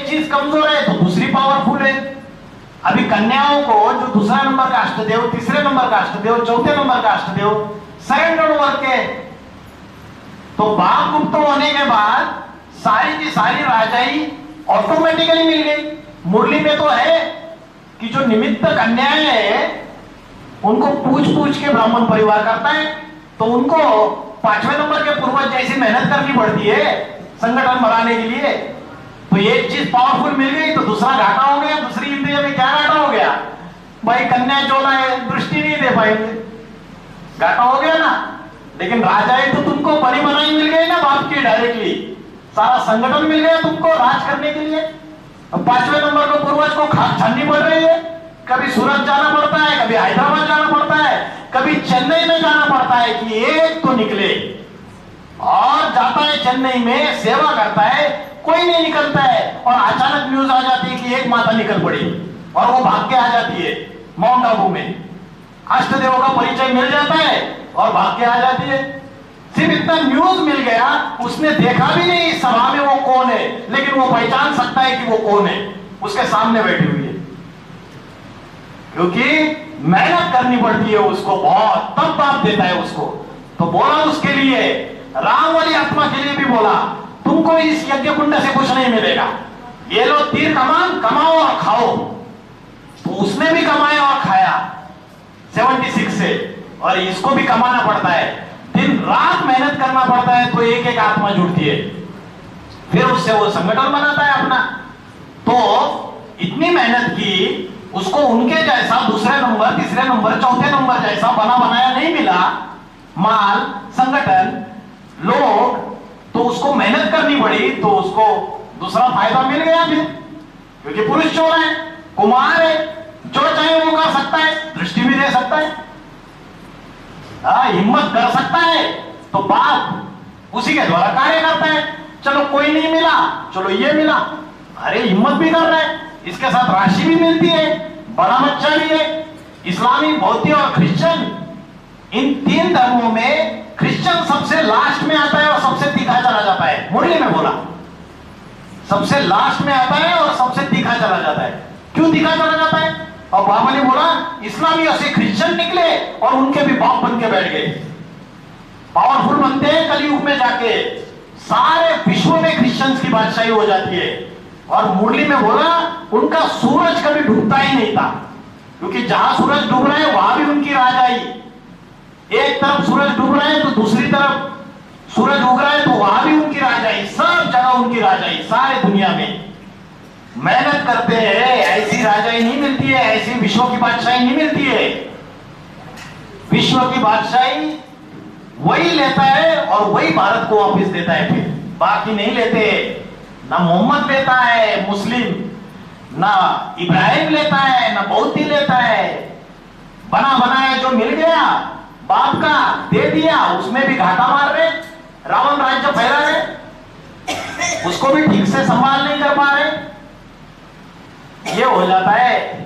एक चीज कमजोर है तो दूसरी पावरफुल है। अभी कन्याओं को जो दूसरा नंबर का अष्टदेव, तीसरे नंबर का अष्टदेव, चौथे नंबर का अष्टदेव सरेंडर वर्क के, तो बाप गुप्त होने के बाद सारी की सारी राजाई ऑटोमेटिकली मिल गई। मुरली में तो है कि जो निमित्त कन्याएं हैं उनको पूछ पूछ के ब्राह्मण परिवार करता है, तो उनको 5वें नंबर के पूर्वज जैसी मेहनत करनी पड़ती है संगठन बनाने के लिए। तो एक चीज पावरफुल मिल गई तो दूसरा घाटा हो गया। दूसरी इंद्रिय में क्या घाटा हो गया भाई, कन्या चोला है, दृष्टि नहीं दे पाएंगे, घाटा हो गया ना। लेकिन राजाएं तो तुमको बड़ी बनाई मिल गई ना बाप की, डायरेक्टली सारा संगठन मिल गया तुमको राज करने के लिए। अब 5वें नंबर को पूर्वज को खाक छाननी पड़ रही है, कभी सूरत जाना पड़ता है, कभी हैदराबाद जाना पड़ता है, कभी चेन्नई में जाना पड़ता है कि एक तो निकले, और जाता है चेन्नई में सेवा करता है, कोई नहीं निकलता है, और अचानक न्यूज आ जाती है कि एक माता निकल पड़ी और वो भाग के आ जाती है माउंट आबू में। अष्टदेवों का परिचय मिल जाता है और भाग के आ जाती है। सिर्फ इतना न्यूज मिल गया, उसने देखा भी नहीं इस सभा में वो कौन है, लेकिन वो पहचान सकता है कि वो कौन है, उसके सामने बैठी हुई है, क्योंकि मेहनत करनी पड़ती है उसको बहुत, तब बाप देता है उसको। तो बोला उसके लिए, राम वाली आत्मा के लिए भी बोला, तुमको इस यज्ञ कुंड से कुछ नहीं मिलेगा, ये लो तीर कमान, कमाओ और खाओ। तो उसने भी कमाया और खाया 76 से, और इसको भी कमाना पड़ता है, दिन रात मेहनत करना पड़ता है, तो एक एक आत्मा जुड़ती है, फिर उससे वो संगठन बनाता है अपना। तो इतनी मेहनत की, उसको उनके जैसा दूसरे नंबर, तीसरे नंबर, चौथे नंबर जैसा बना बनाया नहीं मिला माल, संगठन, लोग, तो उसको मेहनत करनी पड़ी, तो उसको दूसरा फायदा मिल गया फिर, क्योंकि पुरुष चोर है, कुमार है, जो चाहे वो कर सकता है, दृष्टि भी दे सकता है, हिम्मत कर सकता है, तो बाप उसी के द्वारा कार्य करता है। चलो कोई नहीं मिला, चलो ये मिला, अरे हिम्मत भी कर रहा है, इसके साथ राशि भी मिलती है, बड़ा बच्चा भी है। इस्लामी, बौद्ध और क्रिश्चियन, इन तीन धर्मों में क्रिश्चियन सबसे लास्ट में आता है और सबसे तीखा चला जाता है। मुरली में बोला सबसे लास्ट में आता है और सबसे तीखा चला जाता है। क्यों तीखा चला जाता है? और बाबा ने बोला इस्लामियों से क्रिश्चियन निकले और उनके भी बाप बन के बैठ गए, पावरफुल बनते हैं कलयुग में जाके, सारे विश्व में क्रिश्चियंस की बादशाही हो जाती है। और मुरली में बोला उनका सूरज कभी डूबता ही नहीं था, क्योंकि जहां सूरज डूब रहा है वहां भी उनकी राजाई, एक तरफ सूरज डूब रहा है तो दूसरी तरफ सूरज उग रहा है तो वहां भी उनकी राजाई, सब जगह उनकी राजाई, सारे दुनिया में मेहनत करते हैं। ऐसी राजाई नहीं मिलती है, ऐसी विश्व की बादशाही नहीं मिलती है। विश्व की बादशाही वही लेता है और वही भारत को वापस देता है, फिर बाकी नहीं लेते। ना मोहम्मद लेता है मुस्लिम, ना इब्राहिम लेता है, ना बौद्ध लेता है। बना बनाया जो मिल गया बाप का दे दिया, उसमें भी घाटा मार रहे, रावण राज्य फैला रहे, उसको भी ठीक से संभाल नहीं कर पा रहे। ये हो जाता है